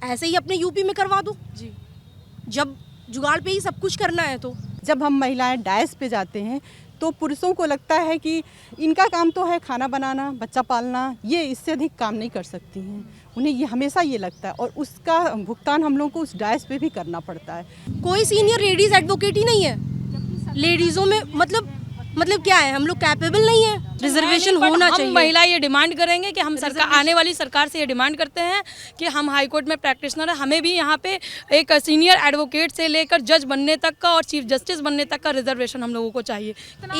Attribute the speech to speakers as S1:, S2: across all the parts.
S1: ऐसे ही अपने यूपी में करवा दो
S2: जी।
S1: जब जुगाड़ पे ही सब कुछ करना है तो।
S3: जब हम महिलाएं डायस पे जाते हैं तो पुरुषों को लगता है कि इनका काम तो है खाना बनाना, बच्चा पालना, ये इससे अधिक काम नहीं कर सकती हैं। उन्हें ये हमेशा ये लगता है और उसका भुगतान हम लोगों को उस डायस पे भी करना पड़ता है।
S1: कोई सीनियर लेडीज एडवोकेट ही नहीं है लेडीज़ों में। मतलब क्या है, हम लोग कैपेबल नहीं है, रिजर्वेशन होना चाहिए।
S2: हम महिला ये डिमांड करेंगे कि हम सरकार, आने वाली सरकार से ये डिमांड करते हैं कि हम हाई कोर्ट में प्रैक्टिशनर है, हमें भी यहाँ पे एक सीनियर एडवोकेट से लेकर जज बनने तक का और चीफ जस्टिस बनने तक का रिजर्वेशन हम लोगों को चाहिए।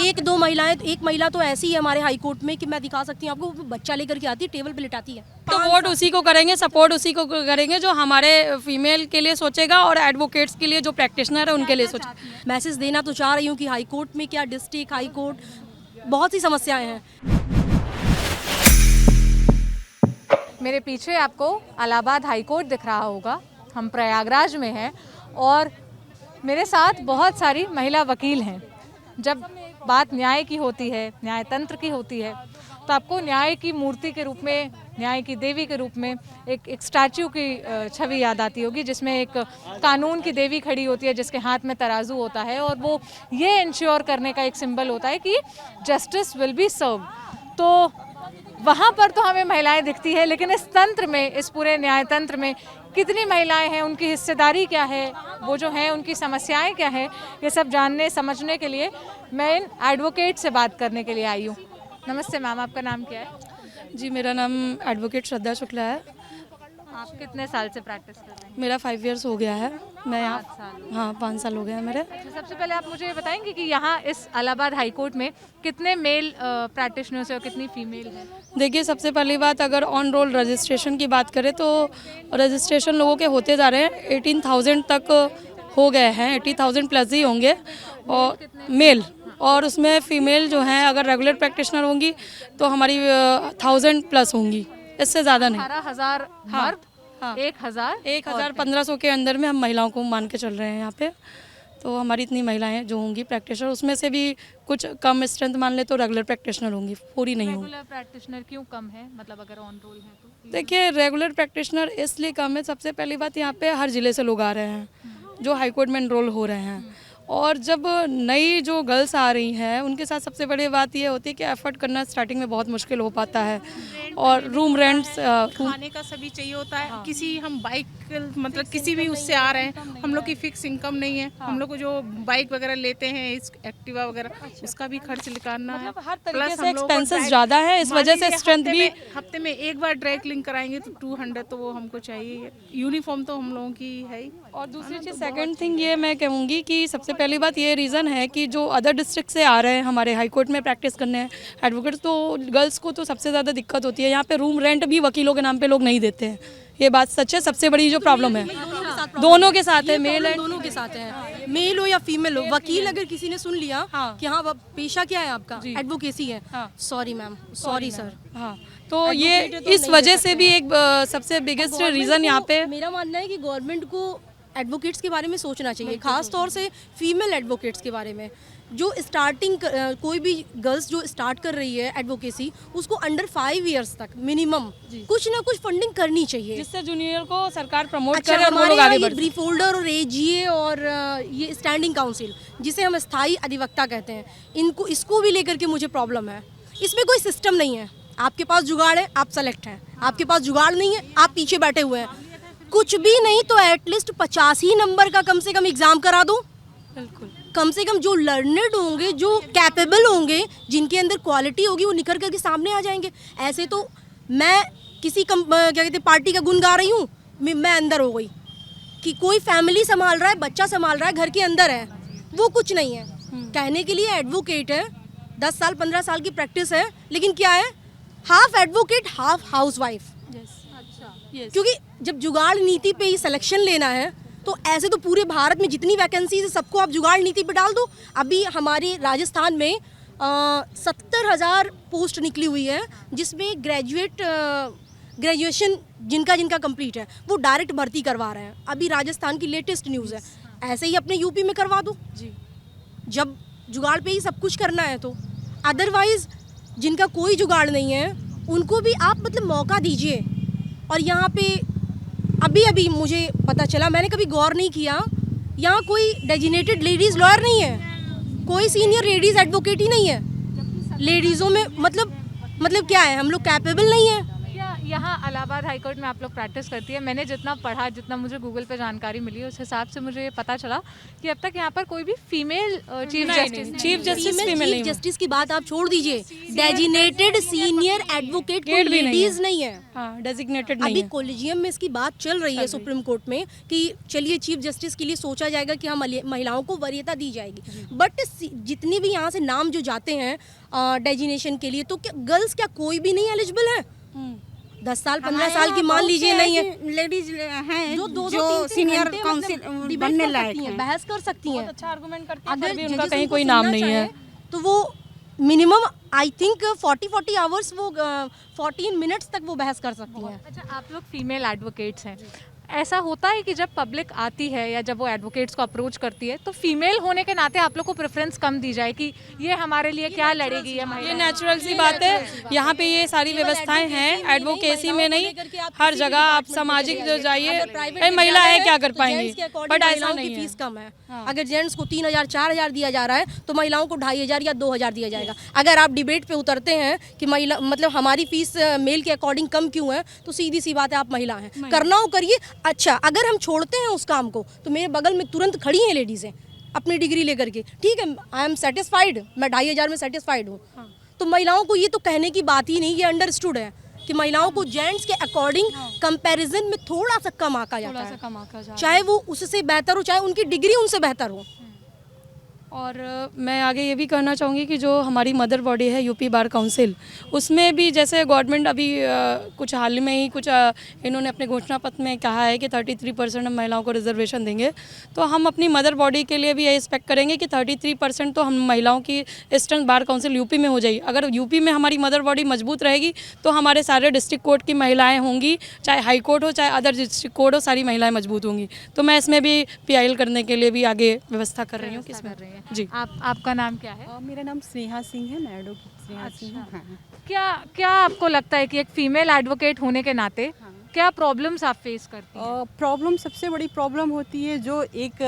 S1: एक महिला तो ऐसी है हमारे हाई कोर्ट में कि मैं दिखा सकती हूँ आपको, बच्चा लेकर के आती है, टेबल पे लिटाती है।
S2: तो वोट उसी को करेंगे, सपोर्ट उसी को करेंगे जो हमारे फीमेल के लिए सोचेगा और एडवोकेट्स के लिए जो प्रैक्टिशनर है उनके लिए सोचेगा।
S1: मैसेज देना तो चाह रही हूँ कि हाई कोर्ट में क्या, डिस्ट्रिक्ट हाई कोर्ट, बहुत सी समस्याएं हैं।
S4: मेरे पीछे आपको इलाहाबाद हाई कोर्ट दिख रहा होगा। हम प्रयागराज में हैं और मेरे साथ बहुत सारी महिला वकील हैं। जब बात न्याय की होती है, न्यायतंत्र की होती है, तो आपको न्याय की मूर्ति के रूप में, न्याय की देवी के रूप में एक स्टैच्यू की छवि याद आती होगी, जिसमें एक कानून की देवी खड़ी होती है जिसके हाथ में तराजू होता है और वो ये इंश्योर करने का एक सिंबल होता है कि जस्टिस विल बी सर्व। तो वहाँ पर तो हमें महिलाएं दिखती है, लेकिन इस तंत्र में, इस पूरे न्याय तंत्र में कितनी महिलाएं हैं, उनकी हिस्सेदारी क्या है, वो जो है उनकी समस्याएं क्या है, ये सब जानने समझने के लिए मैं इन एडवोकेट से बात करने के लिए आई हूँ। नमस्ते मैम, आपका नाम क्या है?
S2: जी, मेरा नाम एडवोकेट श्रद्धा शुक्ला है।
S4: आप कितने साल से प्रैक्टिस कर रहे हैं?
S2: मेरा 5 इयर्स हो गया है। मैं यहाँ
S4: 5 साल।
S2: हाँ 5 साल हो गए हैं मेरे।
S4: अच्छा, सबसे पहले आप मुझे ये बताएंगे कि यहाँ इस इलाहाबाद हाई कोर्ट में कितने मेल प्रैक्टिशनर्स हैं और कितनी फीमेल हैं?
S2: देखिए, सबसे पहली बात, अगर ऑन रोल रजिस्ट्रेशन की बात करें तो रजिस्ट्रेशन लोगों के होते जा रहे हैं, 18,000 तक हो गए हैं, 80,000 प्लस ही होंगे और मेल, और उसमें फ़ीमेल जो हैं अगर रेगुलर प्रैक्टिशनर होंगी तो हमारी 1000 प्लस होंगी, इससे ज़्यादा नहीं।
S4: 18,000 मर्द,
S2: हाँ।
S4: 1,000
S2: के अंदर में हम महिलाओं को मान के चल रहे हैं यहाँ पे। तो हमारी इतनी महिलाएं जो होंगी प्रैक्टिशनर, उसमें से भी कुछ कम स्ट्रेंथ मान ले तो रेगुलर प्रैक्टिशनर होंगी, पूरी नहीं होंगी।
S4: रेगुलर प्रैक्टिशनर क्यों कम है, मतलब अगर ऑन रोल है तो?
S2: देखिए, रेगुलर प्रैक्टिशनर इसलिए कम है, सबसे पहली बात यहाँ पे हर ज़िले से लोग आ रहे हैं जो हाई कोर्ट में एनरोल हो रहे हैं, और जब नई जो गर्ल्स आ रही हैं उनके साथ सबसे बड़ी बात ये होती है कि एफर्ट करना स्टार्टिंग में बहुत मुश्किल हो पाता है, और रूम रेंट्स,
S5: खाने का सभी चाहिए होता है। हाँ। किसी हम बाइक मतलब किसी भी उससे आ रहे हैं, हम लोग की फिक्स इनकम नहीं है। हाँ। हम लोग को जो बाइक वगैरह लेते हैं, इस एक्टिवा वगैरह, उसका भी खर्च निकालना है।
S2: हर तरीके से एक्सपेंसेस ज़्यादा है, इस वजह से स्ट्रेंथ भी।
S5: हफ्ते में एक बार ड्राई क्लीन कराएंगे तो 200 तो वो हमको चाहिए। यूनिफॉर्म तो हम लोगों की है ही।
S2: और दूसरी चीज़, सेकंड थिंग ये मैं कहूँगी कि सबसे पहली बात ये रीज़न है कि जो अदर डिस्ट्रिक्ट से आ रहे हैं हमारे हाई कोर्ट में प्रैक्टिस करने एडवोकेट्स, तो गर्ल्स को तो सबसे ज़्यादा दिक्कत होती है। यहाँ पे रूम रेंट भी वकीलों के नाम पे लोग नहीं देते हैं, ये बात सच है। सबसे बड़ी जो प्रॉब्लम है दोनों के साथ है, मेल एंड
S1: दोनों के साथ है, मेल हो या फीमेल हो। वकील अगर किसी ने सुन लिया कि हाँ पेशा क्या है आपका, एडवोकेसी है, सॉरी मैम, सॉरी सर।
S2: हाँ, तो ये इस वजह से भी एक सबसे बिगेस्ट रीज़न यहाँ पे।
S1: मेरा मानना है कि गवर्नमेंट को एडवोकेट्स के बारे में सोचना चाहिए, खास तौर से फीमेल एडवोकेट्स के बारे में। जो स्टार्टिंग कोई भी गर्ल्स जो स्टार्ट कर रही है एडवोकेसी, उसको अंडर 5 इयर्स तक मिनिमम कुछ ना कुछ फंडिंग करनी चाहिए,
S2: जिससे जूनियर को सरकार प्रमोट
S1: अच्छा,
S2: करे और वो लोग आगे बढ़े।
S1: ब्रीफ होल्डर और एजीए और ये स्टैंडिंग काउंसिल, जिसे हम स्थायी अधिवक्ता कहते हैं, इसको भी लेकर के मुझे प्रॉब्लम है। इसमें कोई सिस्टम नहीं है। आपके पास जुगाड़ है, आप सेलेक्ट हैं, आपके पास जुगाड़ नहीं है, आप पीछे बैठे हुए हैं। कुछ भी नहीं तो एटलीस्ट 85 नंबर का कम से कम एग्जाम करा दो।
S2: बिल्कुल,
S1: कम से कम जो लर्नेड होंगे, जो कैपेबल होंगे, जिनके अंदर क्वालिटी होगी, वो निखर करके सामने आ जाएंगे। ऐसे तो मैं किसी क्या कहते हैं पार्टी का गुण गा रही हूँ, मैं अंदर हो गई कि कोई फैमिली संभाल रहा है, बच्चा संभाल रहा है, घर के अंदर है, वो कुछ नहीं है। कहने के लिए एडवोकेट है, 10 साल 15 साल की प्रैक्टिस है, लेकिन क्या है, हाफ एडवोकेट हाफ हाउसवाइफ। क्योंकि जब जुगाड़ नीति पे ही सिलेक्शन लेना है तो ऐसे तो पूरे भारत में जितनी वैकेंसीज है सबको आप जुगाड़ नीति पे डाल दो। अभी हमारे राजस्थान में 70,000 पोस्ट निकली हुई है, जिसमें ग्रेजुएशन जिनका कंप्लीट है वो डायरेक्ट भर्ती करवा रहे हैं। अभी राजस्थान की लेटेस्ट न्यूज़ है। ऐसे ही अपने यूपी में करवा दो जी, जब जुगाड़ पे ही सब कुछ करना है तो। अदरवाइज जिनका कोई जुगाड़ नहीं है उनको भी आप मतलब मौका दीजिए। और यहाँ पे अभी अभी मुझे पता चला, मैंने कभी गौर नहीं किया, यहाँ कोई डेजिनेटेड लेडीज़ लॉयर नहीं है, कोई सीनियर लेडीज़ एडवोकेट ही नहीं है। लेडीज़ों में मतलब क्या है, हम लोग कैपेबल नहीं है।
S4: क्या यहाँ इलाहाबाद हाई कोर्ट में आप लोग प्रैक्टिस करती है? मैंने जितना पढ़ा, जितना मुझे गूगल पे जानकारी मिली, उस हिसाब से मुझे पता चला कि अब तक यहाँ पर कोई भी फीमेल चीफ
S1: चीफ जस्टिस की बात आप छोड़ दीजिए, डेजिनेटेड सीनियर एडवोकेट कोई लेडीज नहीं है,
S2: डेजिग्नेटेड नहीं
S1: अभी
S2: है।
S1: कॉलेजियम में इसकी बात चल रही है सुप्रीम कोर्ट में कि चलिए चीफ जस्टिस के लिए सोचा जाएगा कि हम महिलाओं को वरीयता दी जाएगी, बट जितने भी यहाँ से नाम जो जाते हैं डेजिनेशन के लिए, तो क्या गर्ल्स क्या कोई भी नहीं एलिजिबल है? 10 साल 15 साल की मान लीजिए नहीं है,
S6: लेडीज हैं
S1: जो
S6: सीनियर काउंसिल बनने लायक हैं,
S1: बहस कर सकती हैं।
S2: अच्छा आर्गुमेंट करती है,
S1: अगर
S2: फिर भी उनका
S1: जजेस
S2: कहीं
S1: उनको
S2: कोई नाम
S1: सुनना
S2: नहीं है।
S1: चाहें, तो वो मिनिमम आई थिंक 40 आवर्स वो 14 मिनट्स तक वो बहस कर सकती हैं।
S4: अच्छा, आप लोग फीमेल एडवोकेट्स हैं, ऐसा होता है कि जब पब्लिक आती है या जब वो एडवोकेट्स को अप्रोच करती है तो फीमेल होने के नाते आप लोग को प्रेफरेंस कम दी जाए कि ये हमारे लिए क्या लड़ेगी,
S2: ये नेचुरल सी बात है। यहाँ पे ये सारी व्यवस्थाएं हैं, एडवोकेसी में नहीं, हर जगह आप सामाजिक जो जाइए, महिला है क्या कर पाएंगी, बट ऐसा नहीं है।
S1: फीस कम है, अगर जेंट्स को 3000 4000 दिया जा रहा है तो महिलाओं को 2500 या 2000 दिया जाएगा। अगर आप डिबेट पे उतरते हैं कि महिला मतलब हमारी फीस मेल के अकॉर्डिंग कम क्यों है, तो सीधी सी बात है, आप महिला हैं, करना हो करिए। अच्छा, अगर हम छोड़ते हैं उस काम को, तो मेरे बगल में तुरंत खड़ी हैं लेडीज़ें अपनी डिग्री लेकर के, ठीक है आई एम सेटिस्फाइड, मैं 2500 में सेटिस्फाइड हूँ। तो महिलाओं को ये तो कहने की बात ही नहीं, ये अंडरस्टूड है कि महिलाओं को जेंट्स के अकॉर्डिंग कंपैरिजन में थोड़ा सा कम आका जाता है, चाहे वो उससे बेहतर हो, चाहे उनकी डिग्री उनसे बेहतर हो।
S2: और मैं आगे ये भी कहना चाहूँगी कि जो हमारी मदर बॉडी है यूपी बार काउंसिल, उसमें भी जैसे गवर्नमेंट अभी कुछ हाल में ही इन्होंने अपने घोषणा पत्र में कहा है कि 33% हम महिलाओं को रिजर्वेशन देंगे, तो हम अपनी मदर बॉडी के लिए भी ये एक्सपेक्ट करेंगे कि 33% तो हम महिलाओं की ईस्टर्न बार काउंसिल यूपी में हो जाएगी। अगर यूपी में हमारी मदर बॉडी मजबूत रहेगी तो हमारे सारे डिस्ट्रिक्ट कोर्ट की महिलाएँ होंगी, चाहे हाई कोर्ट हो चाहे अदर डिस्ट्रिक्ट कोर्ट हो, सारी महिलाएँ मजबूत होंगी। तो मैं इसमें भी PIL करने के लिए भी आगे व्यवस्था कर रही हूँ। किसमें जी,
S4: आपका नाम क्या है?
S3: मेरा नाम स्नेहा सिंह है, मैं एडवोकेट स्नेहा सिंह हूँ। हाँ।
S4: क्या आपको लगता है कि एक फीमेल एडवोकेट होने के नाते क्या प्रॉब्लम्स आप फेस करती हैं?
S3: प्रॉब्लम, सबसे बड़ी प्रॉब्लम होती है जो एक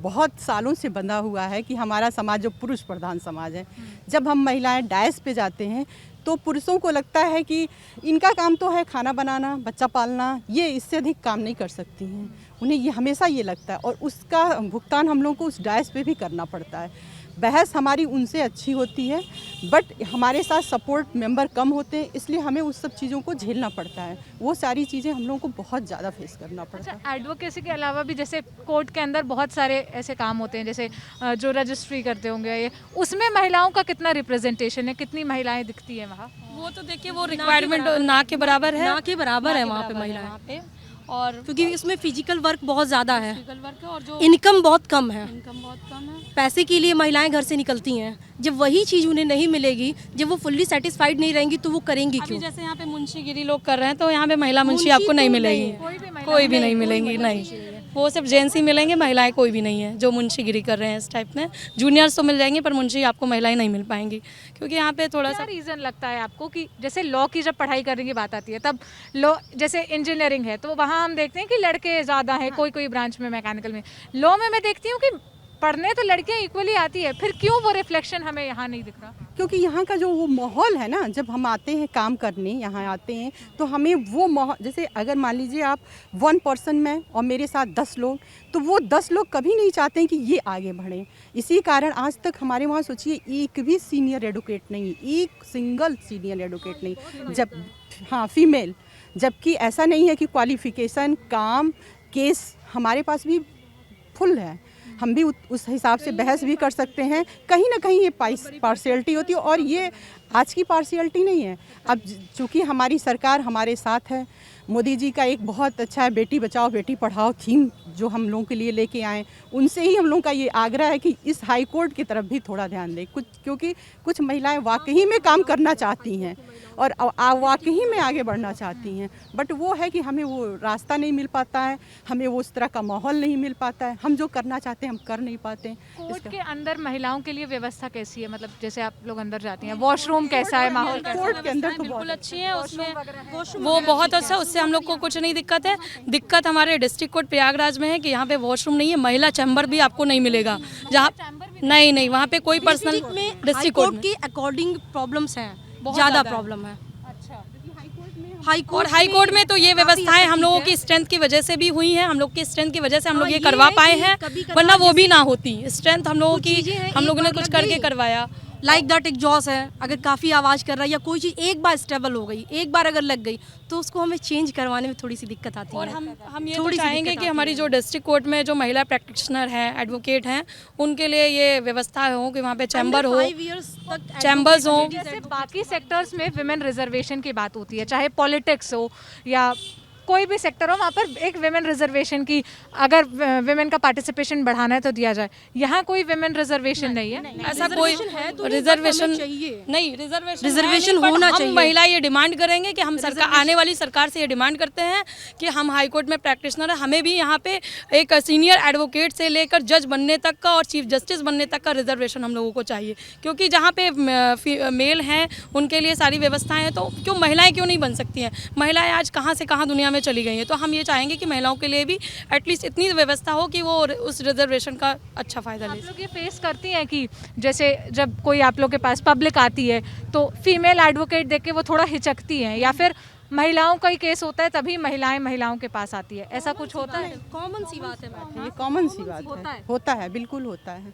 S3: बहुत सालों से बंधा हुआ है कि हमारा समाज जो पुरुष प्रधान समाज है, जब हम महिलाएं डायस पे जाते हैं तो पुरुषों को लगता है कि इनका काम तो है खाना बनाना, बच्चा पालना, ये इससे अधिक काम नहीं कर सकती हैं। उन्हें ये हमेशा ये लगता है, और उसका भुगतान हम लोग को उस डायस पे भी करना पड़ता है। बहस हमारी उनसे अच्छी होती है, बट हमारे साथ सपोर्ट मेंबर कम होते हैं, इसलिए हमें उस सब चीज़ों को झेलना पड़ता है। वो सारी चीज़ें हम लोगों को बहुत ज़्यादा फेस करना पड़ता है।
S4: अच्छा, एडवोकेसी के अलावा भी जैसे कोर्ट के अंदर बहुत सारे ऐसे काम होते हैं, जैसे जो रजिस्ट्री करते होंगे, ये उसमें महिलाओं का कितना रिप्रेजेंटेशन है, कितनी महिलाएं दिखती हैं वहाँ?
S2: वो तो देखिए वो रिक्वायरमेंट ना के बराबर है,
S1: ना के बराबर है वहाँ पे महिलाएं,
S2: और
S1: क्योंकि इसमें फिजिकल वर्क बहुत ज़्यादा है,
S2: वर्क है, और जो
S1: इनकम बहुत कम है,
S2: इनकम बहुत कम है।
S1: पैसे के लिए महिलाएं घर से निकलती हैं। जब वही चीज़ उन्हें नहीं मिलेगी, जब वो फुल्ली सेटिस्फाइड नहीं रहेंगी, तो वो करेंगी
S2: अभी
S1: क्यों?
S2: जैसे यहाँ पे मुंशीगिरी लोग कर रहे हैं, तो यहाँ पे महिला मुंशी आपको नहीं मिलेगी, कोई भी नहीं मिलेंगी, नहीं, वो सिर्फ जेंट्स ही मिलेंगे, महिलाएं कोई भी नहीं है जो मुंशीगिरी कर रहे हैं इस टाइप में। जूनियर्स तो मिल जाएंगे, पर मुंशी आपको महिलाएं नहीं मिल पाएंगी, क्योंकि यहाँ पे थोड़ा सा
S4: रीज़न लगता है आपको कि जैसे लॉ की जब पढ़ाई करने की बात आती है, तब लॉ जैसे इंजीनियरिंग है तो वहाँ हम देखते हैं कि लड़के ज़्यादा हैं, कोई ब्रांच में, मैकेनिकल में। लॉ में मैं देखती हूँ कि पढ़ने तो लड़कियाँ इक्वली आती है, फिर क्यों वो रिफ्लेक्शन हमें यहाँ नहीं दिख रहा?
S3: क्योंकि यहाँ का जो वो माहौल है ना, जब हम आते हैं काम करने, यहाँ आते हैं तो हमें वो माहौल, जैसे अगर मान लीजिए आप 1 पर्सन में और मेरे साथ 10 लोग, तो वो 10 लोग कभी नहीं चाहते हैं कि ये आगे बढ़ें। इसी कारण आज तक हमारे वहाँ सोचिए एक भी सीनियर एडवोकेट नहीं, एक सिंगल सीनियर एडवोकेट नहीं, जब हाँ फीमेल, जबकि ऐसा नहीं है कि क्वालिफिकेशन, काम, केस हमारे पास भी फुल है, हम भी उस हिसाब से बहस भी कर सकते हैं। कहीं ना कहीं ये पार्शियलिटी होती है, और ये आज की पार्शियलिटी नहीं है। अब चूँकि हमारी सरकार हमारे साथ है, मोदी जी का एक बहुत अच्छा है बेटी बचाओ बेटी पढ़ाओ थीम जो हम लोगों के लिए लेके आए, उनसे ही हम लोगों का ये आग्रह है कि इस हाई कोर्ट की तरफ भी थोड़ा ध्यान दें, क्योंकि कुछ महिलाएं वाकई में काम करना चाहती हैं और वाकई में आगे बढ़ना चाहती हैं, बट वो है कि हमें वो रास्ता नहीं मिल पाता है, हमें वो उस तरह का माहौल नहीं मिल पाता है, हम जो करना चाहते हैं हम कर नहीं पाते हैं।
S4: कोर्ट के अंदर महिलाओं के लिए व्यवस्था कैसी है, मतलब जैसे आप लोग अंदर जाती हैं, वॉशरूम कैसा है, माहौल कैसा है?
S3: कोर्ट के अंदर तो
S2: बिल्कुल
S3: बहुत
S2: अच्छी है, उसमें वो बहुत अच्छा, उससे हम लोग को कुछ नहीं दिक्कत है। दिक्कत हमारे डिस्ट्रिक्ट कोर्ट प्रयागराज में है कि यहाँ पे वॉशरूम नहीं है, महिला चैम्बर भी आपको नहीं मिलेगा, जहाँ नहीं वहाँ पे कोई पर्सनल
S1: में
S2: डिस्ट्रिक्ट कोर्ट
S1: हाईकोर्ट के अकॉर्डिंग प्रॉब्लम्स हैं, ज़्यादा प्रॉब्लम है।
S2: और हाई कोर्ट में तो ये व्यवस्थाएं हम लोगों की स्ट्रेंथ की वजह से भी हुई हैं, हम लोग की स्ट्रेंथ की वजह से हम लोग ये करवा पाए हैं, वरना वो भी ना होती स्ट्रेंथ हम लोगों की, हम लोगों ने कुछ करके करवाया।
S1: लाइक दैट एग्जॉस्ट है, अगर काफ़ी आवाज़ कर रहा है या कोई चीज़ एक बार स्टेबल हो गई, एक बार अगर लग गई तो उसको हमें चेंज करवाने में थोड़ी सी दिक्कत आती है।
S2: और हम ये तो चाहेंगे कि हमारी जो डिस्ट्रिक्ट कोर्ट में जो महिला प्रैक्टिशनर हैं, एडवोकेट हैं, उनके लिए ये व्यवस्था हो कि वहाँ पे चैम्बर हो, चैम्बर्स हो।
S4: जैसे बाकी सेक्टर्स में विमेन रिजर्वेशन की बात होती है, चाहे पॉलिटिक्स हो या कोई भी सेक्टर हो, वहाँ पर एक विमेन रिजर्वेशन की, अगर विमेन का पार्टिसिपेशन बढ़ाना है तो दिया जाए। यहाँ कोई विमेन रिजर्वेशन नहीं है,
S2: ऐसा कोई रिजर्वेशन नहीं, रिजर्वेशन
S1: होना
S2: हम
S1: चाहिए।
S2: महिला ये डिमांड करेंगे कि हम सरकार, आने वाली सरकार से ये डिमांड करते हैं कि हम हाई कोर्ट में प्रैक्टिशनर हैं, हमें भी यहाँ पे एक सीनियर एडवोकेट से लेकर जज बनने तक का और चीफ जस्टिस बनने तक का रिजर्वेशन हम लोगों को चाहिए, क्योंकि जहाँ पे मेल हैं उनके लिए सारी व्यवस्थाएं हैं, तो क्यों महिलाएं क्यों नहीं बन सकती हैं? महिलाएं आज कहाँ से कहाँ दुनिया में चली गई हैं, तो हम ये चाहेंगे कि महिलाओं के लिए भी एटलीस्ट इतनी व्यवस्था हो कि वो उस रिजर्वेशन का अच्छा फ़ायदा ले।
S4: आप लोग ये फेस करती हैं कि जैसे जब कोई आप लोग के पास पब्लिक आती है तो फीमेल एडवोकेट देख के वो थोड़ा हिचकती हैं, या फिर महिलाओं का ही केस होता है तभी महिलाएं महिलाओं के पास आती है, ऐसा कुछ होता है?
S1: कॉमन सी बात है मैम।
S3: ये कॉमन सी बात है, होता है, बिल्कुल होता है,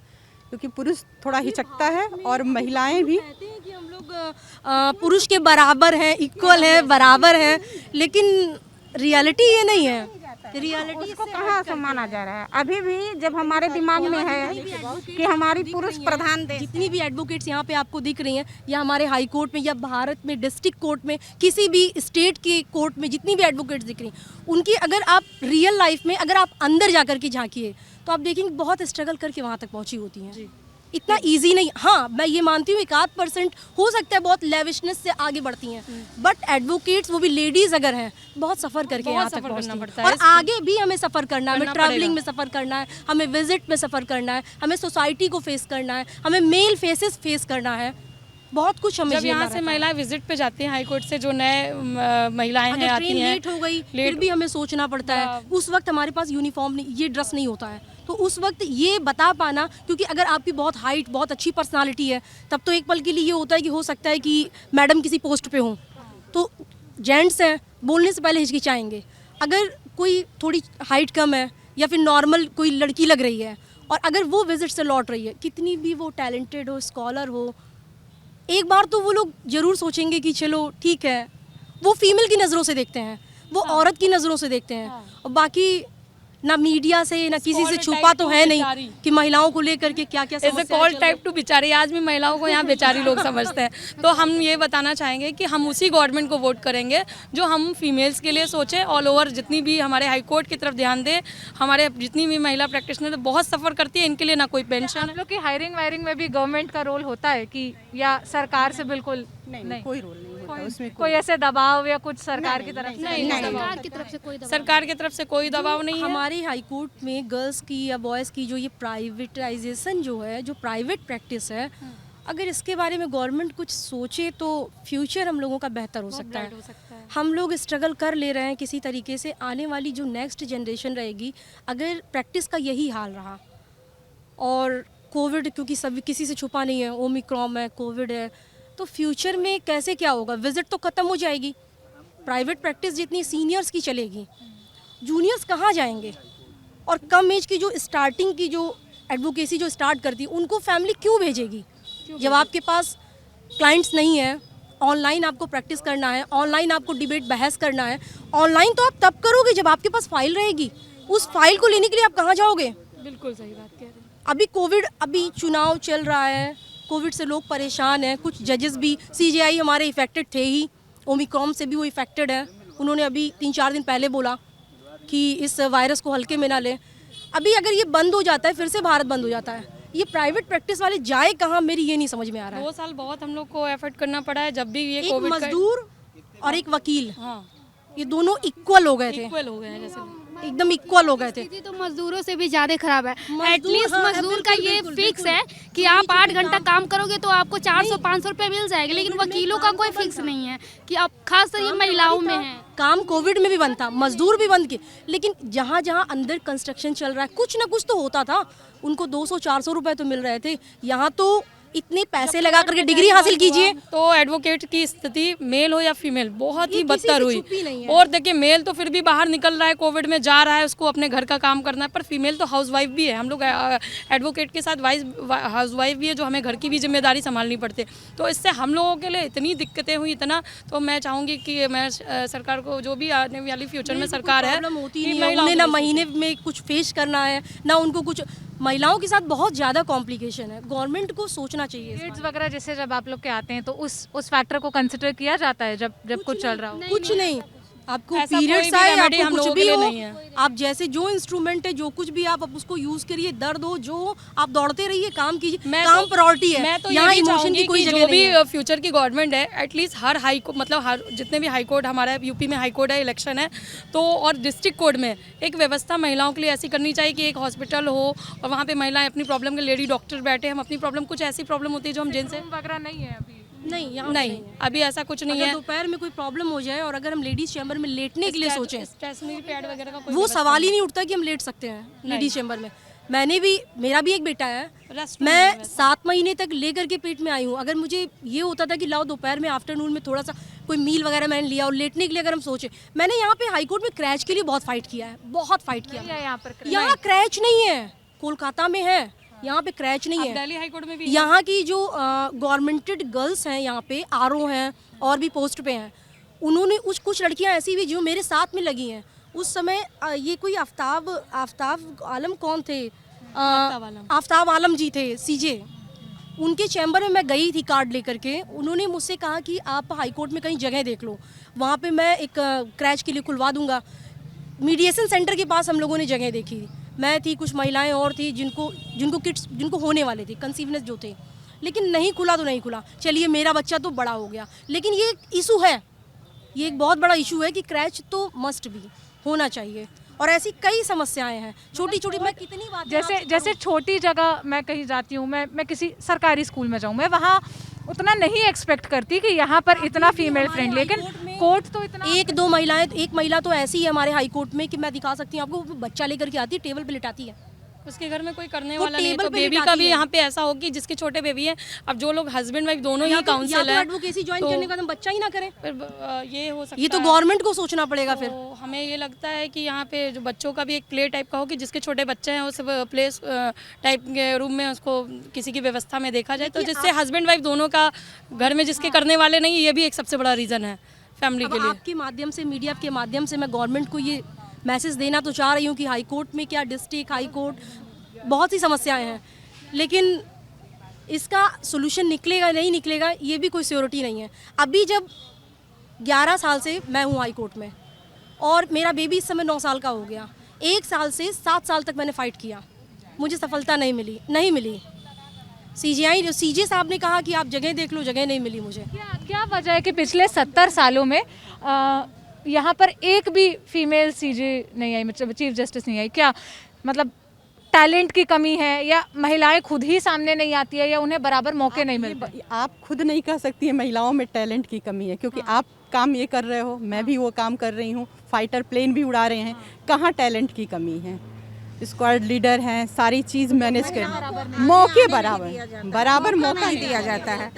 S3: क्योंकि पुरुष थोड़ा हिचकता है और महिलाएं भी
S1: कहते हैं कि हम लोग पुरुष के बराबर हैं, इक्वल हैं, बराबर हैं, लेकिन रियलिटी ये नहीं है। रियलिटी
S6: उसको कहाँ से माना जा रहा है? अभी भी जब हमारे दिमाग में है कि हमारी पुरुष प्रधान देश,
S1: जितनी भी एडवोकेट्स यहाँ पे आपको दिख रही हैं, या हमारे हाई कोर्ट में या भारत में डिस्ट्रिक्ट कोर्ट में, किसी भी स्टेट के कोर्ट में जितनी भी एडवोकेट्स दिख रही हैं, उनकी अगर आप रियल लाइफ में अगर आप अंदर जा कर के झांकिए तो आप देखेंगे बहुत स्ट्रगल करके वहाँ तक पहुँची होती हैं। इतना इजी नहीं, हाँ मैं ये मानती हूँ 1-8% हो सकता है बहुत लेविशनेस से आगे बढ़ती हैं, बट एडवोकेट्स वो भी लेडीज अगर हैं बहुत सफ़र करके यहाँ तक पहुँचना पड़ता है, और आगे भी हमें सफ़र करना है, हमें ट्रैवलिंग में सफ़र करना है, हमें विजिट में सफ़र करना है, हमें सोसाइटी को फेस करना है, हमें मेल फेसेस फेस करना है, बहुत कुछ हमें
S2: जब यहाँ से महिलाएं विजिट पे जाती हैं हाई कोर्ट से, जो नए महिलाएं हैं आती हैं,
S1: लेट हो गई फिर भी हमें सोचना पड़ता है, उस वक्त हमारे पास यूनिफॉर्म नहीं, ये ड्रेस नहीं होता है, तो उस वक्त ये बता पाना, क्योंकि अगर आपकी बहुत हाइट, बहुत अच्छी पर्सनालिटी है, तब तो एक पल के लिए ये होता है कि हो सकता है कि मैडम किसी पोस्ट पे हों, तो जेंट्स हैं बोलने से पहले हिचकिचाएंगे। अगर कोई थोड़ी हाइट कम है या फिर नॉर्मल कोई लड़की लग रही है और अगर वो विजिट से लौट रही है, कितनी भी वो टैलेंटेड हो, स्कॉलर हो, एक बार तो वो लोग ज़रूर सोचेंगे कि चलो ठीक है, वो फीमेल की नज़रों से देखते हैं, वो औरत की नज़रों से देखते हैं, और बाकी ना मीडिया से ना किसी से छुपा तो है नहीं कि महिलाओं को लेकर के क्या क्या
S2: as a call type two बेचारी, आज भी महिलाओं को यहाँ बेचारी लोग समझते हैं, तो हम ये बताना चाहेंगे कि हम उसी गवर्नमेंट को वोट करेंगे जो हम फीमेल्स के लिए सोचे, ऑल ओवर जितनी भी हमारे हाई कोर्ट की तरफ ध्यान दे, हमारे जितनी भी महिला प्रैक्टिशनर बहुत सफ़र करती है, इनके लिए ना कोई पेंशन।
S4: आप लोग की हायरिंग वायरिंग में भी गवर्नमेंट का रोल होता है कि, या सरकार से बिल्कुल
S3: नहीं, कोई रोल नहीं होता उसमें,
S4: कोई ऐसे दबाव या कुछ सरकार की तरफ से?
S2: सरकार की तरफ से कोई दबाव नहीं है।
S1: हमारे हाई कोर्ट में गर्ल्स की या बॉयज़ की जो ये प्राइवेटाइजेशन जो है, जो प्राइवेट प्रैक्टिस है, अगर इसके बारे में गवर्नमेंट कुछ सोचे तो फ्यूचर हम लोगों का बेहतर हो सकता है। हम लोग स्ट्रगल कर ले रहे हैं किसी तरीके से, आने वाली जो नेक्स्ट जनरेशन रहेगी, अगर प्रैक्टिस का यही हाल रहा, और कोविड क्योंकि सभी किसी से छुपा नहीं है, ओमिक्रॉन है, कोविड है, तो फ्यूचर में कैसे क्या होगा? विजिट तो ख़त्म हो जाएगी, प्राइवेट प्रैक्टिस जितनी सीनियर्स की चलेगी, जूनियर्स कहाँ जाएंगे? और कम एज की जो स्टार्टिंग की जो एडवोकेसी जो स्टार्ट करती है, उनको फैमिली क्यों भेजेगी? जब आपके पास क्लाइंट्स नहीं है, ऑनलाइन आपको प्रैक्टिस करना है, ऑनलाइन आपको डिबेट बहस करना है, ऑनलाइन तो आप तब करोगे जब आपके पास फाइल रहेगी, उस फाइल को लेने के लिए आप कहाँ जाओगे?
S2: बिल्कुल सही बात कह रहे हैं।
S1: अभी कोविड, अभी चुनाव चल रहा है, कोविड से लोग परेशान हैं, कुछ जजेस भी, CJI हमारे इफेक्टेड थे ही, ओमिक्रॉन से भी वो इफेक्टेड है, उन्होंने अभी 3-4 दिन पहले बोला, कि इस वायरस को हल्के में ना लें। अभी अगर ये बंद हो जाता है फिर से भारत बंद हो जाता है, ये प्राइवेट प्रैक्टिस वाले जाए कहाँ, मेरी ये नहीं समझ में आ रहा है।
S2: 2 साल बहुत हम लोग को एफर्ट करना पड़ा है जब भी ये
S1: एक
S2: कोविड
S1: मजदूर और एक वकील,
S2: हाँ
S1: ये दोनों इक्वल हो गए थे,
S2: इक्वल हो गए हैं जैसे
S1: एकदम इक्वल हो गए थे।
S7: स्थिति तो मजदूरों से भी ज्यादा खराब है।
S1: मजदूर,
S7: एटलीस्ट
S1: हाँ,
S7: मजदूर का
S1: बिल्कुल,
S7: ये
S1: बिल्कुल,
S7: फिक्स
S1: बिल्कुल।
S7: है कि आप 8 घंटा काम करोगे तो आपको 400-500 रुपए मिल जाएगा, लेकिन वकीलों का कोई फिक्स नहीं है कि आप खासकर ये महिलाओं में है।
S1: काम कोविड में भी बंद था, मजदूर भी बंद किए, लेकिन जहाँ जहाँ अंदर कंस्ट्रक्शन चल रहा है कुछ ना कुछ तो होता था, उनको 200-400 रुपए तो मिल रहे थे। यहाँ तो इतने पैसे लगा करके डिग्री हासिल कीजिए।
S2: तो एडवोकेट की स्थिति मेल हो या फीमेल बहुत ही
S1: ये किसी
S2: बदतर
S1: से
S2: हुई।
S1: छुपी नहीं है।
S2: और देखिए मेल तो फिर भी बाहर निकल रहा है, कोविड में जा रहा है, उसको अपने घर का काम करना है, पर फीमेल तो हाउसवाइफ भी है। हम लोग एडवोकेट के साथ हाउसवाइफ भी है जो हमें घर की भी जिम्मेदारी संभालनी पड़ती है। तो इससे हम लोगों के लिए इतनी दिक्कतें हुई, इतना तो मैं चाहूँगी कि मैं सरकार को, जो भी आने वाली फ्यूचर में सरकार है,
S1: प्रॉब्लम होती
S2: कि
S1: नहीं है,
S2: महिलाओं
S1: उन्हें
S2: को
S1: ना
S2: भी
S1: महीने में कुछ फेस करना है ना उनको कुछ। महिलाओं के साथ बहुत ज़्यादा कॉम्प्लिकेशन है, गवर्नमेंट को सोचना चाहिए इस
S4: डेट्स वगैरह जैसे जब आप लोग के आते हैं तो उस फैक्टर को कंसिडर किया जाता है जब कुछ चल रहा हो?
S1: कुछ नहीं, आपको
S2: ऐसा
S1: पीरियड्स
S2: कोई भी
S1: आए,
S2: remedy
S1: आपको
S2: हम
S1: कुछ
S2: लोगों के
S1: भी
S2: लिए
S1: हो,
S2: नहीं है।
S1: आप जैसे जो इंस्ट्रूमेंट है, जो कुछ भी आप उसको यूज करिए, दर्द हो जो हो, आप दौड़ते रहिए, काम कीजिए, काम प्रायोरिटी है।
S2: मैं तो
S1: यहाँ
S2: ये भी
S1: इमोशन
S2: चाहूंगी
S1: की कोई
S2: कि
S1: जगह
S2: जो
S1: नहीं
S2: भी
S1: है।
S2: फ्यूचर की गवर्नमेंट है, एटलीस्ट हर हाई कोर्ट, मतलब हर जितने भी हाई कोर्ट हमारा यूपी में हाई कोर्ट है, इलेक्शन है, तो और डिस्ट्रिक्ट कोर्ट में एक व्यवस्था महिलाओं के लिए ऐसी करनी चाहिए कि एक हॉस्पिटल हो और वहाँ पे महिलाएं अपनी प्रॉब्लम के लेडी डॉक्टर बैठे, हम अपनी प्रॉब्लम, कुछ ऐसी प्रॉब्लम होती है जो हम जिनसे
S4: वगैरह नहीं है अभी?
S1: नहीं, यहाँ
S2: नहीं, अभी ऐसा कुछ नहीं
S1: अगर
S2: है।
S1: दोपहर में कोई प्रॉब्लम हो जाए और अगर हम लेडीज चैम्बर में लेटने के लिए सोचें,
S2: स्टेशनरी पैड वगैरह का कोई
S1: वो सवाल ही नहीं उठता कि हम लेट सकते हैं लेडीज चैम्बर में। मेरा भी एक बेटा है,
S2: रेस्ट
S1: मैं 7 महीने तक लेकर के पेट में आई हूँ। अगर मुझे ये होता था कि लाओ दोपहर में आफ्टरनून में थोड़ा सा कोई मील वगैरह मैंने लिया और लेटने के लिए अगर हम सोचे, मैंने यहाँ पे हाई कोर्ट में क्रैच के लिए बहुत फाइट किया है, बहुत फाइट किया है।
S4: यहाँ पर
S1: यहाँ क्रैच नहीं है, कोलकाता में है, यहाँ पे क्रैच नहीं है।
S2: दिल्ली हाई कोर्ट में भी
S1: यहाँ की जो गवर्नमेंटेड गर्ल्स हैं, यहाँ पे आरओ हैं और भी पोस्ट पे हैं, उन्होंने कुछ लड़कियाँ ऐसी भी जो मेरे साथ में लगी हैं उस समय। ये कोई आफ्ताब आलम कौन थे, आफ्ताब आलम जी थे सीजे, उनके चैम्बर में मैं गई थी कार्ड लेकर के। उन्होंने मुझसे कहा कि आप हाई कोर्ट में कहीं जगह देख लो, वहाँ पे मैं एक क्रैच के लिए खुलवा दूंगा। मीडिएशन सेंटर के पास हम लोगों ने जगह देखी, मैं थी, कुछ महिलाएं और थी जिनको होने वाले थे, कंसीवनेस जो थे, लेकिन नहीं खुला तो नहीं खुला। चलिए मेरा बच्चा तो बड़ा हो गया, लेकिन ये इशू है, ये एक बहुत बड़ा इशू है कि क्रैच तो मस्ट भी होना चाहिए। और ऐसी कई समस्याएं हैं छोटी छोटी। मैं कितनी बात
S4: जैसे छोटी जगह मैं कहीं जाती हूँ, मैं किसी सरकारी स्कूल में जाऊँ, मैं वहाँ उतना नहीं एक्सपेक्ट करती कि यहाँ पर इतना फीमेल फ्रेंड, लेकिन कोर्ट तो इतना।
S1: एक महिला तो ऐसी है हमारे हाई कोर्ट में कि मैं दिखा सकती हूँ आपको, वो बच्चा लेकर के आती है, टेबल पे लिटाती है,
S2: उसके घर में कोई करने
S1: वो
S2: वाला नहीं है, तो
S1: टेबल पे
S2: बेबी का
S1: लिटाती
S2: भी
S1: है।
S2: यहाँ पे ऐसा हो कि जिसके छोटे बेबी है, अब जो लोग हस्बैंड वाइफ दोनों ही
S1: या
S2: काउंसिल
S1: तो
S2: है,
S1: एडवोकेसी ज्वाइन
S2: तो
S1: करने के बाद हम बच्चा ही ना करें,
S2: फिर ये हो सकता
S1: ये तो
S2: है।
S1: गवर्नमेंट को सोचना पड़ेगा फिर।
S2: तो हमें ये लगता है कि यहाँ पे जो बच्चों का भी एक प्ले टाइप का हो कि जिसके छोटे बच्चे हैं उस प्ले टाइप के रूम में उसको किसी की व्यवस्था में देखा जाए, तो जिससे हस्बैंड वाइफ दोनों का घर में जिसके करने वाले नहीं, ये भी एक सबसे बड़ा रीज़न है फैमिली के लिए।
S1: आपके माध्यम से, मीडिया के माध्यम से मैं गवर्नमेंट को ये मैसेज देना तो चाह रही हूँ कि हाई कोर्ट में क्या, डिस्ट्रिक्ट हाई कोर्ट, बहुत सी समस्याएं हैं, लेकिन इसका सोल्यूशन निकलेगा नहीं निकलेगा ये भी कोई श्योरिटी नहीं है। अभी जब 11 साल से मैं हूँ हाई कोर्ट में और मेरा बेबी इस समय 9 साल का हो गया, 1 साल से 7 साल तक मैंने फ़ाइट किया, मुझे सफलता नहीं मिली। सीजे साहब ने कहा कि आप जगह देख लो, जगह नहीं मिली मुझे।
S4: क्या वजह है कि पिछले 70 सालों में यहाँ पर एक भी फीमेल सीजे नहीं आई, मतलब चीफ जस्टिस नहीं आई? क्या मतलब टैलेंट की कमी है, या महिलाएं खुद ही सामने नहीं आती है, या उन्हें बराबर मौके नहीं मिलते?
S3: आप खुद नहीं कह सकती है महिलाओं में टैलेंट की कमी है, क्योंकि आप काम ये कर रहे हो, मैं भी वो काम कर रही हूँ, फाइटर प्लेन भी उड़ा रहे हैं, कहाँ टैलेंट की कमी है? स्क्वाड लीडर हैं, सारी चीज़ मैनेज कर, मौके बराबर मौका
S6: नहीं दिया जाता है।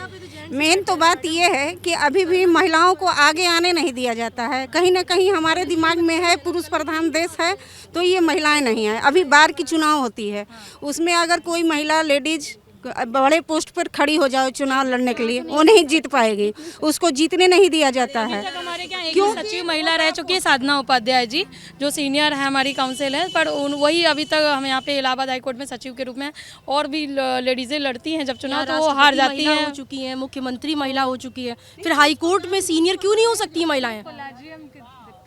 S6: मेन तो बात ये है कि अभी भी महिलाओं को आगे आने नहीं दिया जाता है। कहीं ना कहीं हमारे दिमाग में है पुरुष प्रधान देश है, तो ये महिलाएं नहीं हैं। अभी बार की चुनाव होती है, उसमें अगर कोई महिला लेडीज बड़े पोस्ट पर खड़ी हो जाए चुनाव लड़ने के लिए, वो नहीं जीत पाएगी, उसको जीतने नहीं दिया जाता है।
S2: हमारे क्या एक सचिव महिला रह चुकी है, साधना उपाध्याय जी, जो सीनियर है हमारी काउंसिल है, पर वही अभी तक हम यहाँ पे इलाहाबाद हाईकोर्ट में सचिव के रूप में, और भी लेडीजें लड़ती हैं जब चुनाव तो वो हार जाती हैं।
S1: हो चुकी हैं, मुख्यमंत्री महिला हो चुकी है, फिर हाई कोर्ट में सीनियर क्यों नहीं हो सकती महिलाएं?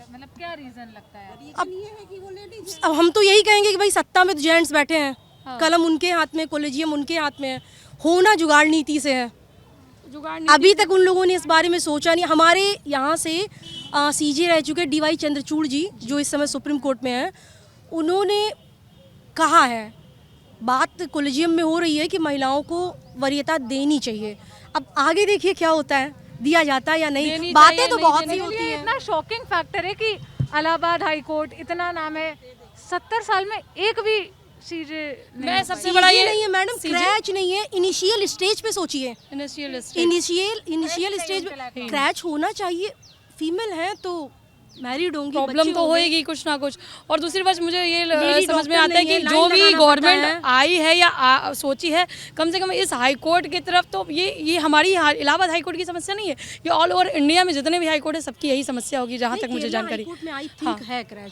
S4: मतलब क्या रीजन लगता है?
S1: अब हम तो यही कहेंगे कि भाई सत्ता में तो जेंट्स बैठे हैं, कलम उनके हाथ में, कॉलेजियम उनके हाथ में है, होना जुगाड़ नीति से है। अभी तक उन लोगों ने इस बारे में सोचा नहीं। हमारे यहाँ से सीजे रह चुके DY चंद्रचूड़ जी, जो इस समय सुप्रीम कोर्ट में हैं, उन्होंने कहा है, बात कॉलेजियम में हो रही है कि महिलाओं को वरीयता देनी चाहिए। अब आगे देखिए क्या होता है, दिया जाता है या नहीं। बातें तो बहुत सी होती
S4: ये
S1: हैं।
S4: इतना शॉकिंग फैक्टर है कि इलाहाबाद हाई कोर्ट, इतना नाम है, 70 साल में एक भी सीजे
S2: मैं सबसे बड़ा ये
S1: नहीं है मैडम, क्रैच नहीं है, इनिशियल स्टेज पे सोचिए, इनिशियल स्टेज पे क्रैच होना चाहिए। फीमेल है तो मैरिड होंगी,
S2: प्रॉब्लम तो होएगी कुछ ना कुछ। और दूसरी बात मुझे ये समझ में आता है कि जो भी गवर्नमेंट आई है या सोची है, कम से कम इस हाई कोर्ट की तरफ, तो ये हमारी इलाहाबाद हाई कोर्ट की समस्या नहीं है, ये ऑल ओवर इंडिया में जितने भी हाई कोर्ट है सबकी यही समस्या होगी, जहाँ तक मुझे जानकारी।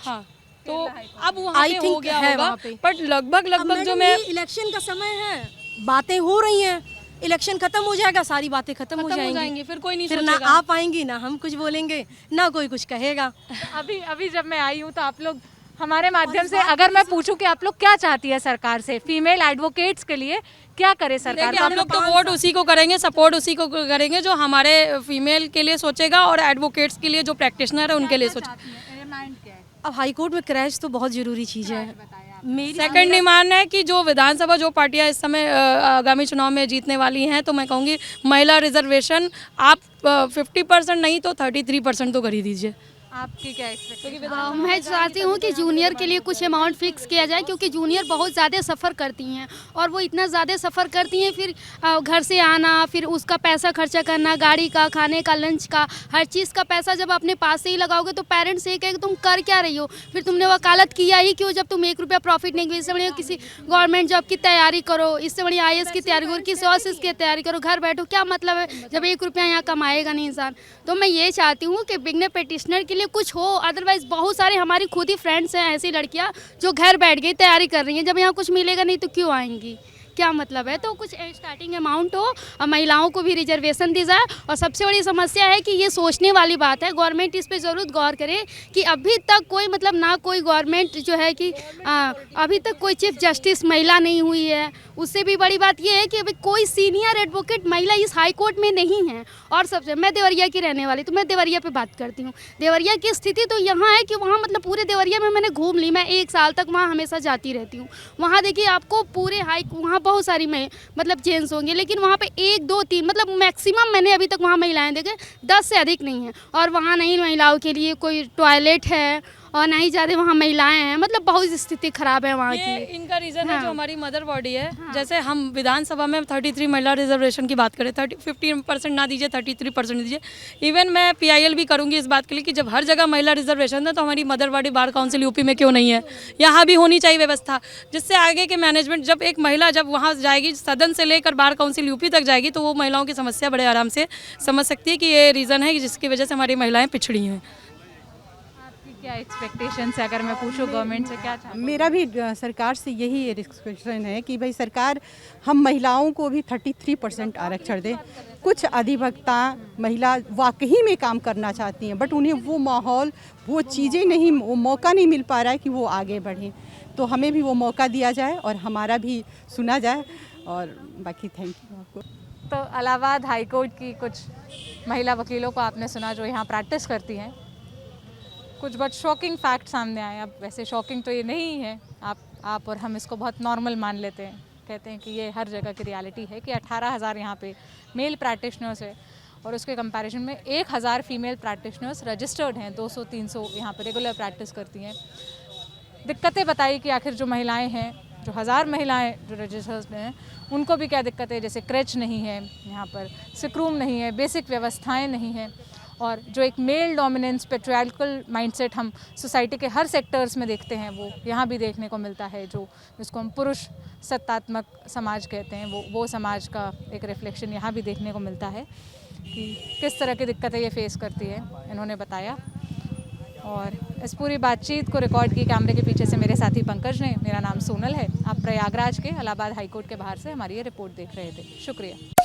S2: हाँ, तो अब वहाँ पे हो गया होगा, बट लगभग जो मैं,
S1: इलेक्शन का समय है, बातें हो रही हैं, इलेक्शन खत्म हो जाएगा, सारी बातें खत्म हो जाएंगी,
S2: फिर कोई नहीं
S1: फिर ना आ पाएंगी, ना हम कुछ बोलेंगे, ना कोई कुछ कहेगा।
S4: अभी जब मैं आई हूँ तो आप लोग, हमारे माध्यम से अगर मैं पूछूं कि आप लोग क्या चाहती है सरकार से, फीमेल एडवोकेट्स के लिए क्या करे सरकार?
S2: हम लोग तो वोट उसी को करेंगे, सपोर्ट उसी को करेंगे जो हमारे फीमेल के लिए सोचेगा और एडवोकेट्स के लिए, जो प्रैक्टिशनर है उनके लिए सोचेगा।
S1: अब हाई कोर्ट में क्रैच तो बहुत जरूरी चीज़ है। मेरी
S2: सेकंड डिमांड है कि जो विधानसभा, जो पार्टियां इस समय आगामी चुनाव में जीतने वाली हैं, तो मैं कहूँगी महिला रिजर्वेशन आप 50% नहीं तो 33% तो कर ही दीजिए।
S4: आपकी क्या एक्सपेक्टेशन?
S7: मैं चाहती हूँ कि जूनियर के लिए कुछ अमाउंट फिक्स किया जाए, क्योंकि जूनियर बहुत ज़्यादा सफ़र करती हैं, और वो इतना ज़्यादा सफ़र करती हैं, फिर घर से आना, फिर उसका पैसा खर्चा करना, गाड़ी का, खाने का, लंच का, हर चीज़ का पैसा जब अपने पास से ही लगाओगे तो पेरेंट्स ये कहेंगे तुम कर क्या रही हो, फिर तुमने वकालत किया ही क्यों जब तुम 1 रुपया प्रॉफिट नहीं। इससे बढ़िया किसी गवर्नमेंट जॉब की तैयारी करो, इससे बढ़िया IAS की तैयारी करो, किसी और चीज़ की तैयारी करो, घर बैठो, क्या मतलब है जब 1 रुपया यहाँ कमाएगा नहीं इंसान। तो मैं ये चाहती हूँ कि बिगनर पेटिशनर के लिए कुछ हो, अदरवाइज बहुत सारे हमारी खुद ही फ्रेंड्स हैं ऐसी लड़कियां जो घर बैठ गई, तैयारी कर रही हैं, जब यहाँ कुछ मिलेगा नहीं तो क्यों आएंगी, क्या मतलब है। तो कुछ स्टार्टिंग अमाउंट हो और महिलाओं को भी रिजर्वेशन दी जाए। और सबसे बड़ी समस्या है कि ये सोचने वाली बात है, गवर्नमेंट इस पे ज़रूर गौर करे कि अभी तक कोई मतलब ना कोई गवर्नमेंट जो है कि अभी तक कोई चीफ जस्टिस महिला नहीं हुई है। उससे भी बड़ी बात ये है कि अभी कोई सीनियर एडवोकेट महिला इस हाई कोर्ट में नहीं है। और सबसे, मैं देवरिया की रहने वाली, तो मैं देवरिया पे बात करती हूँ। देवरिया की स्थिति तो यहाँ है कि वहाँ मतलब पूरे देवरिया में मैंने घूम ली, मैं 1 साल तक वहाँ हमेशा जाती रहती हूँ। वहाँ देखिए आपको पूरे वहाँ बहुत सारी मतलब जेंट्स होंगे, लेकिन वहाँ पे 1 2 3 मतलब मैक्सिमम मैंने अभी तक वहाँ महिलाएं देखे, 10 से अधिक नहीं है। और वहाँ नहीं महिलाओं के लिए कोई टॉयलेट है और ना ही ज़्यादा वहाँ महिलाएं हैं, मतलब बहुत स्थिति खराब है वहाँ की।
S2: इनका रीज़न है जो हमारी मदर बॉडी है। जैसे हम विधानसभा में 33 महिला रिजर्वेशन की बात करें, 50% ना दीजिए, 33% दीजिए। इवन मैं PIL भी करूँगी इस बात के लिए कि जब हर जगह महिला रिजर्वेशन है तो हमारी mother body bar council UP में क्यों नहीं है, यहाँ भी होनी चाहिए व्यवस्था, जिससे आगे के मैनेजमेंट, जब एक महिला जब वहाँ जाएगी, सदन से लेकर बार काउंसिल यूपी तक जाएगी, तो वो महिलाओं की समस्या बड़े आराम से समझ सकती है कि ये रीज़न है जिसकी वजह से हमारी महिलाएँ पिछड़ी हैं।
S4: क्या एक्सपेक्टेशंस है अगर मैं पूछूं गवर्नमेंट से, क्या चाहते?
S3: मेरा भी सरकार से यही एक्सपेक्टेशन है कि भाई सरकार हम महिलाओं को भी 33% आरक्षण दे। कुछ अधिवक्ता महिला वाकई में काम करना चाहती हैं, बट उन्हें वो माहौल, वो चीज़ें नहीं, वो मौका नहीं मिल पा रहा है कि वो आगे बढ़ें। तो हमें भी वो मौका दिया जाए और हमारा भी सुना जाए। और बाकी थैंक यू आपको।
S4: तो इलाहाबाद हाई कोर्ट की कुछ महिला वकीलों को आपने सुना जो यहाँ प्रैक्टिस करती हैं। कुछ बहुत शॉकिंग फैक्ट सामने आए। अब वैसे शॉकिंग तो ये नहीं है, आप और हम इसको बहुत नॉर्मल मान लेते हैं, कहते हैं कि ये हर जगह की रियलिटी है कि 18,000 यहाँ पे मेल प्रैक्टिशनर्स है और उसके कंपैरिजन में 1,000 फीमेल प्रैक्टिशनर्स रजिस्टर्ड हैं। 200-300 यहाँ पे रेगुलर प्रैक्टिस करती हैं। दिक्कतें बताई कि आखिर जो महिलाएं हैं, जो 1000 महिलाएं जो रजिस्टर्ड हैं, उनको भी क्या दिक्कत है, जैसे क्रच नहीं है यहाँ पर, सिक्रूम नहीं है, बेसिक व्यवस्थाएं नहीं हैं। और जो एक मेल डोमिनेंस पेट्रियार्कल माइंडसेट हम सोसाइटी के हर सेक्टर्स में देखते हैं, वो यहाँ भी देखने को मिलता है, जो जिसको हम पुरुष सत्तात्मक समाज कहते हैं, वो समाज का एक रिफ्लेक्शन यहाँ भी देखने को मिलता है कि किस तरह की दिक्कतें ये फेस करती है, इन्होंने बताया। और इस पूरी बातचीत को रिकॉर्ड की कैमरे के पीछे से मेरे साथी पंकज ने। मेरा नाम सोनल है। आप प्रयागराज के इलाहाबाद हाईकोर्ट के बाहर से हमारी ये रिपोर्ट देख रहे थे। शुक्रिया।